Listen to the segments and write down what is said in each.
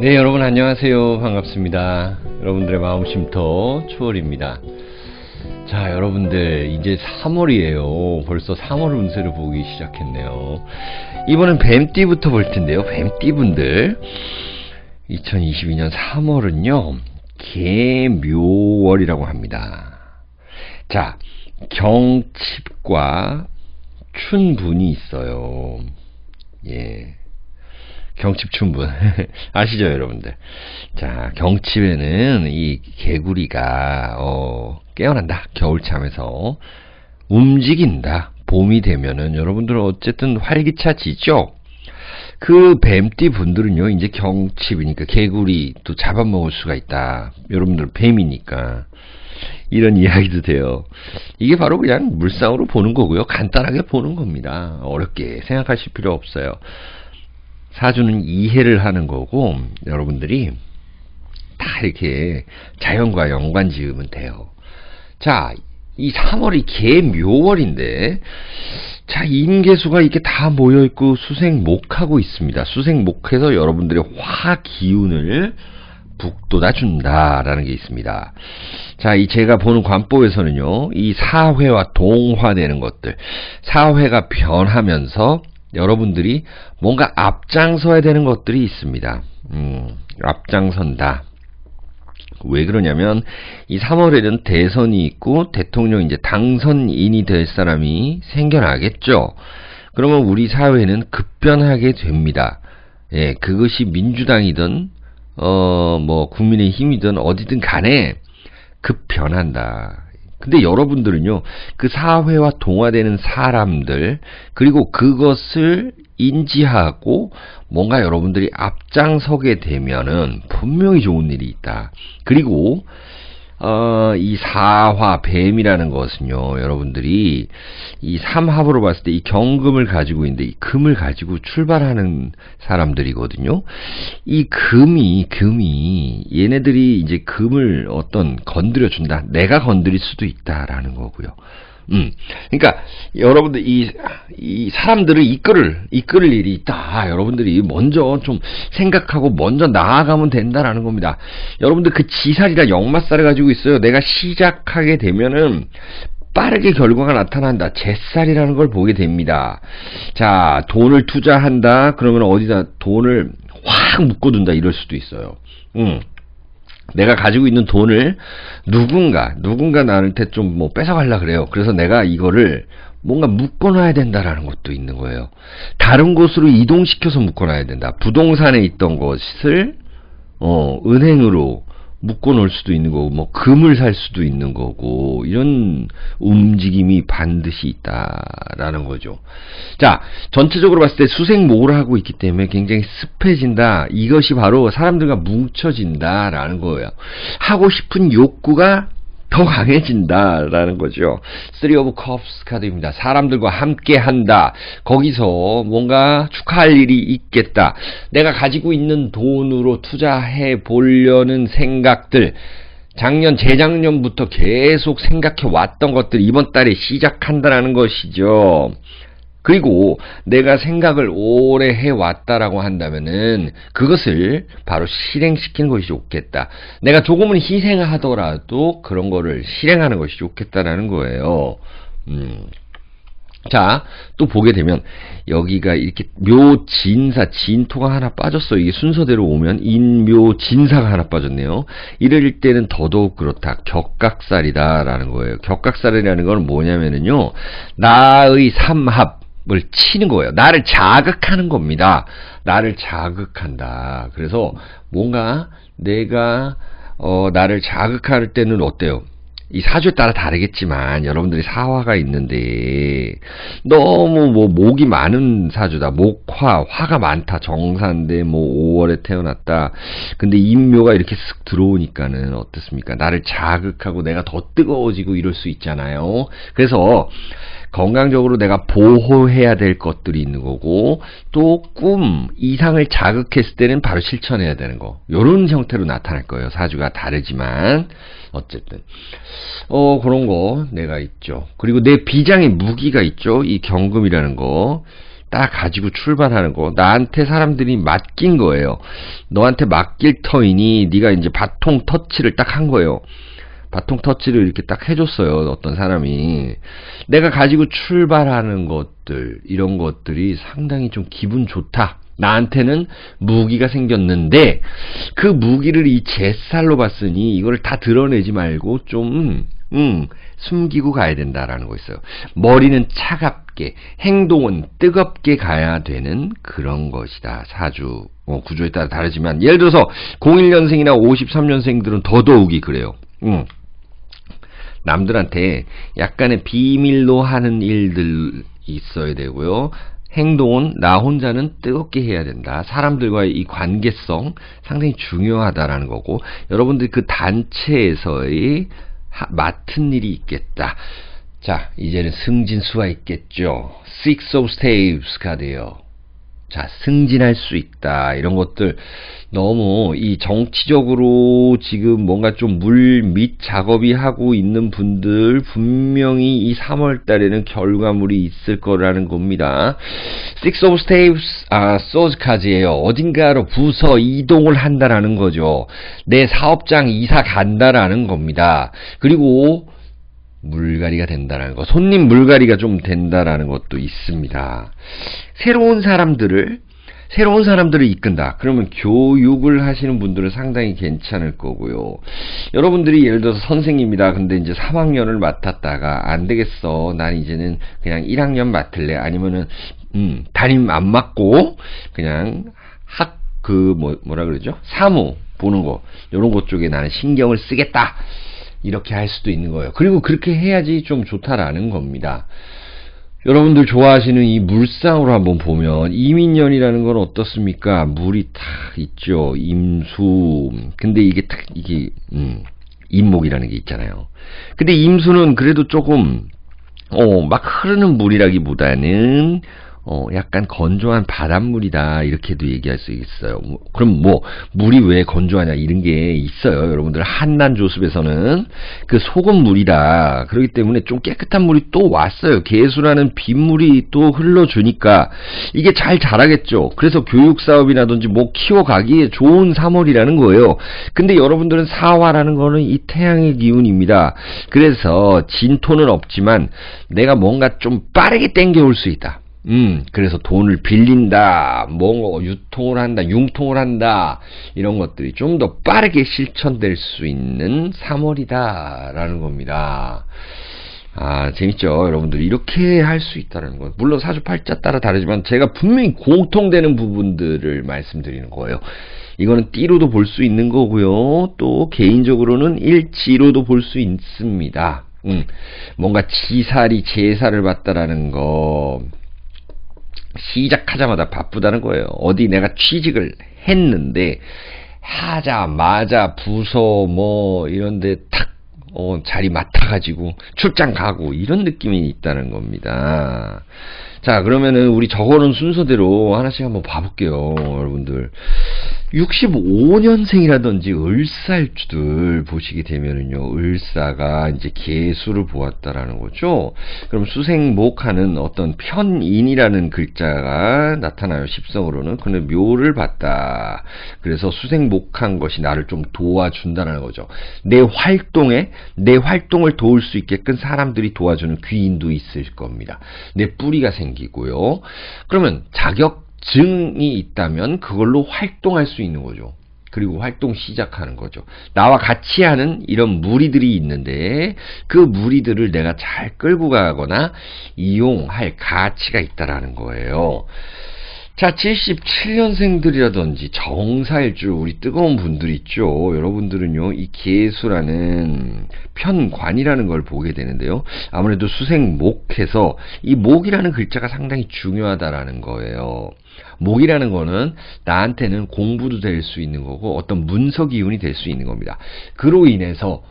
네, 여러분 안녕하세요. 반갑습니다. 여러분들의 마음 쉼터 추월입니다. 자, 여러분들 이제 3월이에요. 벌써 3월 운세를 보기 시작했네요. 이번엔 뱀띠부터 볼 텐데요. 뱀띠분들 2022년 3월은요 개묘월이라고 합니다. 자, 경칩과 춘분이 있어요. 예, 경칩춘분 아시죠 여러분들? 자, 경칩에는 이 개구리가 깨어난다. 겨울잠에서 움직인다. 봄이 되면은 여러분들은 어쨌든 활기차지죠. 그 뱀띠 분들은요 이제 경칩이니까 개구리 또 잡아먹을 수가 있다. 여러분들 뱀이니까 이런 이야기도 돼요. 이게 바로 그냥 물상으로 보는 거고요. 간단하게 보는 겁니다. 어렵게 생각하실 필요 없어요. 사주는 이해를 하는 거고 여러분들이 다 이렇게 자연과 연관 지으면 돼요. 자, 이 3월이 개묘월인데 자, 임계수가 이렇게 다 모여있고 수생목하고 있습니다. 수생목해서 여러분들의 화 기운을 북돋아 준다라는 게 있습니다. 자, 이 제가 보는 관법에서는요 이 사회와 동화되는 것들, 사회가 변하면서 여러분들이 뭔가 앞장서야 되는 것들이 있습니다. 앞장선다. 왜 그러냐면 이 3월에는 대선이 있고 대통령 이제 당선인이 될 사람이 생겨나겠죠. 그러면 우리 사회는 급변하게 됩니다. 예, 그것이 민주당이든 뭐 국민의힘이든 어디든 간에 급변한다. 근데 여러분들은요 그 사회와 동화되는 사람들 그리고 그것을 인지하고 뭔가 여러분들이 앞장서게 되면은 분명히 좋은 일이 있다. 그리고 이 사화 뱀이라는 것은요 여러분들이 이 삼합으로 봤을 때 이 경금을 가지고 있는데 이 금을 가지고 출발하는 사람들이거든요. 이 금이 얘네들이 이제 금을 어떤 건드려 준다. 내가 건드릴 수도 있다라는 거고요. 그러니까 여러분들 이 사람들을 이끌을 일이 있다. 여러분들이 먼저 좀 생각하고 먼저 나아가면 된다라는 겁니다. 여러분들 그 지살이나 역마살을 가지고 있어요. 내가 시작하게 되면은 빠르게 결과가 나타난다. 잿살이라는 걸 보게 됩니다. 자, 돈을 투자한다. 그러면 어디다 돈을 확 묶어둔다. 이럴 수도 있어요. 내가 가지고 있는 돈을 누군가 나한테 좀 뭐 뺏어가려 그래요. 그래서 내가 이거를 뭔가 묶어놔야 된다라는 것도 있는 거예요. 다른 곳으로 이동시켜서 묶어놔야 된다. 부동산에 있던 것을 은행으로 묶어놓을 수도 있는 거고 뭐 금을 살 수도 있는 거고 이런 움직임이 반드시 있다라는 거죠. 자, 전체적으로 봤을 때 수생목을 하고 있기 때문에 굉장히 습해진다. 이것이 바로 사람들과 뭉쳐진다라는 거예요. 하고 싶은 욕구가 더 강해진다라는 거죠. 3 of Cups 카드입니다. 사람들과 함께 한다. 거기서 뭔가 축하할 일이 있겠다. 내가 가지고 있는 돈으로 투자해 보려는 생각들, 작년, 재작년부터 계속 생각해 왔던 것들 이번 달에 시작한다라는 것이죠. 그리고 내가 생각을 오래 해왔다라고 한다면은 그것을 바로 실행시키는 것이 좋겠다. 내가 조금은 희생을 하더라도 그런 거를 실행하는 것이 좋겠다라는 거예요. 자, 또 보게 되면 여기가 이렇게 묘진사, 진토가 하나 빠졌어요. 이게 순서대로 오면 인묘진사가 하나 빠졌네요. 이럴 때는 더더욱 그렇다. 격각살이다라는 거예요. 격각살이라는 건 뭐냐면은요, 나의 삼합 을 치는 거예요. 나를 자극하는 겁니다. 나를 자극한다. 그래서 뭔가 내가 나를 자극할 때는 어때요? 이 사주에 따라 다르겠지만 여러분들이 사화가 있는데 너무 뭐 목이 많은 사주다. 목화, 화가 많다. 정사인데 뭐 5월에 태어났다. 근데 인묘가 이렇게 쓱 들어오니까는 어떻습니까? 나를 자극하고 내가 더 뜨거워지고 이럴 수 있잖아요. 그래서 건강적으로 내가 보호해야 될 것들이 있는 거고 또 꿈, 이상을 자극했을 때는 바로 실천해야 되는 거. 요런 형태로 나타날 거예요. 사주가 다르지만 어쨌든 그런 거 내가 있죠. 그리고 내 비장의 무기가 있죠. 이 경금이라는 거. 딱 가지고 출발하는 거. 나한테 사람들이 맡긴 거예요. 너한테 맡길 터이니 네가 이제 바통 터치를 딱 한 거예요. 바통 터치를 이렇게 딱 해줬어요. 어떤 사람이. 내가 가지고 출발하는 것들, 이런 것들이 상당히 좀 기분 좋다. 나한테는 무기가 생겼는데 그 무기를 이 제 살로 봤으니 이걸 다 드러내지 말고 좀 숨기고 가야 된다라는 거 있어요. 머리는 차갑게, 행동은 뜨겁게 가야 되는 그런 것이다. 사주 구조에 따라 다르지만 예를 들어서 01년생이나 53년생들은 더더욱이 그래요. 남들한테 약간의 비밀로 하는 일들 있어야 되고요. 행동은 나 혼자는 뜨겁게 해야 된다. 사람들과의 이 관계성 상당히 중요하다라는 거고, 여러분들이 그 단체에서의 맡은 일이 있겠다. 자, 이제는 승진수가 있겠죠. Six of Staves가 돼요. 자, 승진할 수 있다. 이런 것들 너무 이 정치적으로 지금 뭔가 좀 물밑 작업이 하고 있는 분들 분명히 이 3월 달에는 결과물이 있을 거라는 겁니다. Six of Staves, Swords 카드예요. 어딘가로 부서 이동을 한다라는 거죠. 내 사업장 이사 간다라는 겁니다. 그리고 물갈이가 된다는 거, 손님 물갈이가 좀 된다라는 것도 있습니다. 새로운 사람들을 이끈다. 그러면 교육을 하시는 분들은 상당히 괜찮을 거고요. 여러분들이 예를 들어서 선생님이다. 근데 이제 3학년을 맡았다가 안 되겠어. 난 이제는 그냥 1학년 맡을래. 아니면은 담임 안 맡고 그냥 뭐라 그러죠? 사무 보는 거. 요런 것 쪽에 나는 신경을 쓰겠다. 이렇게 할 수도 있는 거예요. 그리고 그렇게 해야지 좀 좋다라는 겁니다. 여러분들 좋아하시는 이 물상으로 한번 보면 이민년이라는 건 어떻습니까? 물이 탁 있죠. 임수. 근데 이게 임목이라는 게 있잖아요. 근데 임수는 그래도 조금 막 흐르는 물이라기보다는 약간 건조한 바닷물이다. 이렇게도 얘기할 수 있어요. 그럼 물이 왜 건조하냐 이런 게 있어요. 여러분들 한난 조습에서는 그 소금 물이다. 그렇기 때문에 좀 깨끗한 물이 또 왔어요. 개수라는 빗물이 또 흘러주니까 이게 잘 자라겠죠. 그래서 교육사업이라든지 키워가기에 좋은 3월이라는 거예요. 근데 여러분들은 사화라는 거는 이 태양의 기운입니다. 그래서 진토는 없지만 내가 뭔가 좀 빠르게 땡겨올 수 있다. 그래서 돈을 빌린다, 유통을 한다, 융통을 한다, 이런 것들이 좀 더 빠르게 실천될 수 있는 3월이다, 라는 겁니다. 재밌죠? 여러분들, 이렇게 할 수 있다는 거. 물론 사주팔자 따라 다르지만, 제가 분명히 공통되는 부분들을 말씀드리는 거예요. 이거는 띠로도 볼 수 있는 거고요. 또, 개인적으로는 일지로도 볼 수 있습니다. 뭔가 지살이 제사를 받다라는 거. 시작하자마자 바쁘다는 거예요. 어디 내가 취직을 했는데 하자마자 부서 이런데 탁 자리 맡아가지고 출장 가고 이런 느낌이 있다는 겁니다. 자, 그러면은 우리 적어놓은 순서대로 하나씩 한번 봐볼게요. 여러분들 65년생이라든지 을살주들 보시게 되면은요, 을사가 이제 개수를 보았다라는 거죠. 그럼 수생목하는 어떤 편인이라는 글자가 나타나요. 십성으로는. 근데 묘를 봤다. 그래서 수생목한 것이 나를 좀 도와준다는 거죠. 내 활동을 도울 수 있게끔 사람들이 도와주는 귀인도 있을 겁니다. 내 뿌리가 생기고요. 그러면 자격증이 있다면 그걸로 활동할 수 있는 거죠. 그리고 활동 시작하는 거죠. 나와 같이 하는 이런 무리들이 있는데 그 무리들을 내가 잘 끌고 가거나 이용할 가치가 있다라는 거예요. 자, 77년생들이라든지 정사일주 우리 뜨거운 분들 있죠. 여러분들은요, 이 계수라는 편관이라는 걸 보게 되는데요. 아무래도 수생목해서 이 목이라는 글자가 상당히 중요하다라는 거예요. 목이라는 거는 나한테는 공부도 될 수 있는 거고 어떤 문서 기운이 될 수 있는 겁니다. 그로 인해서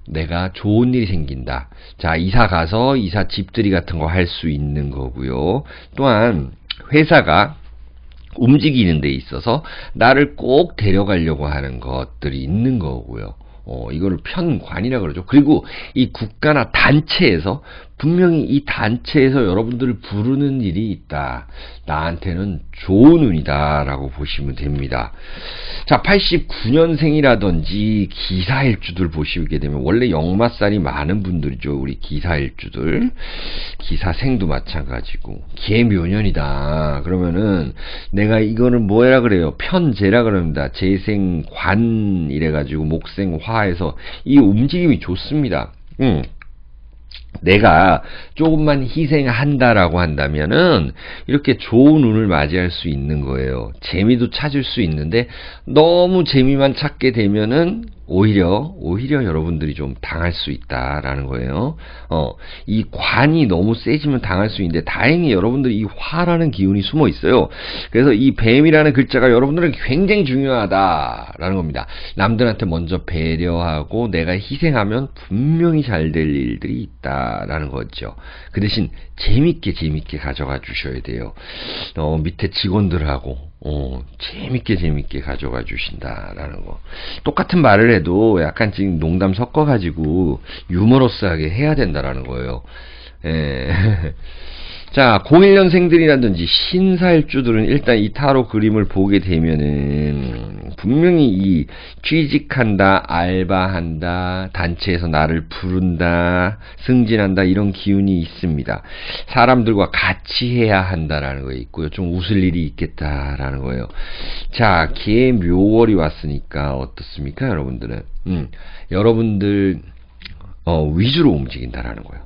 내가 좋은 일이 생긴다. 자, 이사 가서 이사 집들이 같은 거 할 수 있는 거고요. 또한 회사가 움직이는 데 있어서 나를 꼭 데려가려고 하는 것들이 있는 거고요. 이거를 편관이라 그러죠. 그리고 이 국가나 단체에서 분명히 이 단체에서 여러분들을 부르는 일이 있다. 나한테는 좋은 운이다 라고 보시면 됩니다. 자, 89년생이라든지 기사일주들 보시게 되면 원래 역마살이 많은 분들이죠. 우리 기사일주들. 기사생도 마찬가지고 계묘년이다. 그러면은 내가 이거는 뭐라 그래요? 편재라 그럽니다. 재생관 이래가지고 목생화에서 이 움직임이 좋습니다. 내가 조금만 희생한다라고 한다면은 이렇게 좋은 운을 맞이할 수 있는 거예요. 재미도 찾을 수 있는데 너무 재미만 찾게 되면은 오히려 여러분들이 좀 당할 수 있다라는 거예요. 이 관이 너무 세지면 당할 수 있는데 다행히 여러분들이 이 화라는 기운이 숨어 있어요. 그래서 이 뱀이라는 글자가 여러분들은 굉장히 중요하다라는 겁니다. 남들한테 먼저 배려하고 내가 희생하면 분명히 잘 될 일들이 있다라는 거죠. 그 대신 재밌게 가져가 주셔야 돼요. 밑에 직원들하고 재밌게 가져가 주신다라는 거. 똑같은 말을 해도 약간 지금 농담 섞어가지고 유머러스하게 해야 된다라는 거예요. 예. 자, 01년생들이라든지 신사일주들은 일단 이 타로 그림을 보게 되면은 분명히 이 취직한다, 알바한다, 단체에서 나를 부른다, 승진한다 이런 기운이 있습니다. 사람들과 같이 해야 한다라는 거 있고요. 좀 웃을 일이 있겠다라는 거예요. 자, 계묘월이 왔으니까 어떻습니까, 여러분들은? 여러분들 위주로 움직인다라는 거예요.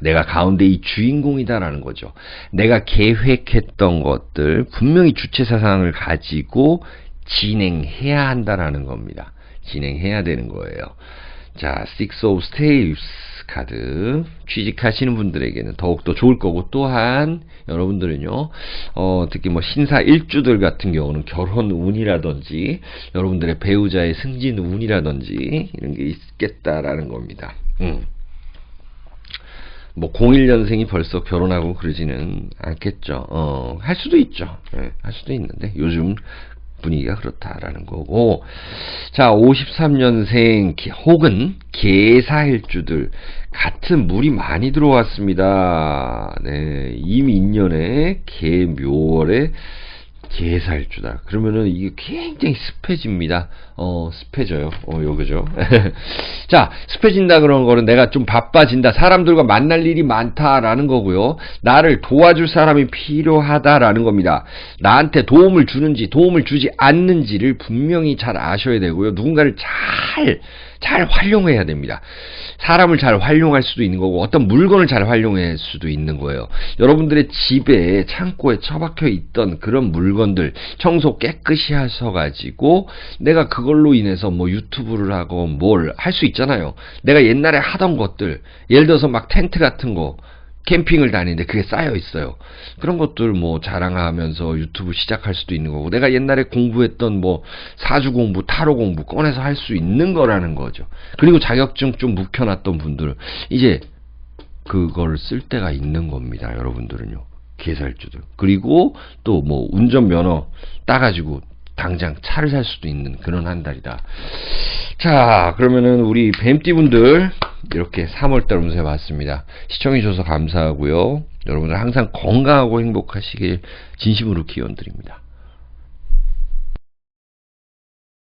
내가 가운데 이 주인공이다라는 거죠. 내가 계획했던 것들 분명히 주체사상을 가지고 진행해야 한다라는 겁니다. 진행해야 되는 거예요. 자, Six of Staves 카드 취직하시는 분들에게는 더욱더 좋을 거고 또한 여러분들은요 특히 뭐 신사 일주들 같은 경우는 결혼 운이라든지 여러분들의 배우자의 승진 운이라든지 이런 게 있겠다라는 겁니다. 뭐 01년생이 벌써 결혼하고 그러지는 않겠죠. 할 수도 있죠. 네, 할 수도 있는데 요즘 분위기가 그렇다라는 거고. 자, 53년생 혹은 계사일주들 같은 물이 많이 들어왔습니다. 네, 이미 인연에 계묘월에 계사일주다. 그러면은 이게 굉장히 습해집니다. 습해져요. 요거죠. 자, 습해진다 그런 거는 내가 좀 바빠진다. 사람들과 만날 일이 많다라는 거고요. 나를 도와줄 사람이 필요하다라는 겁니다. 나한테 도움을 주는지 도움을 주지 않는지를 분명히 잘 아셔야 되고요. 누군가를 잘 활용해야 됩니다. 사람을 잘 활용할 수도 있는 거고 어떤 물건을 잘 활용할 수도 있는 거예요. 여러분들의 집에 창고에 처박혀 있던 그런 물건들 청소 깨끗이 하셔가지고 내가 그걸로 인해서 뭐 유튜브를 하고 뭘 할 수 있잖아요. 내가 옛날에 하던 것들 예를 들어서 막 텐트 같은 거 캠핑을 다니는데 그게 쌓여 있어요. 그런 것들 뭐 자랑하면서 유튜브 시작할 수도 있는 거고 내가 옛날에 공부했던 뭐 사주 공부, 타로 공부 꺼내서 할 수 있는 거라는 거죠. 그리고 자격증 좀 묵혀놨던 분들은 이제 그걸 쓸 때가 있는 겁니다. 여러분들은요. 계살주들. 그리고 또 뭐 운전면허 따가지고 당장 차를 살 수도 있는 그런 한 달이다. 자, 그러면은 우리 뱀띠분들 이렇게 3월달 운세 봤습니다. 시청해주셔서 감사하고요. 여러분들 항상 건강하고 행복하시길 진심으로 기원드립니다.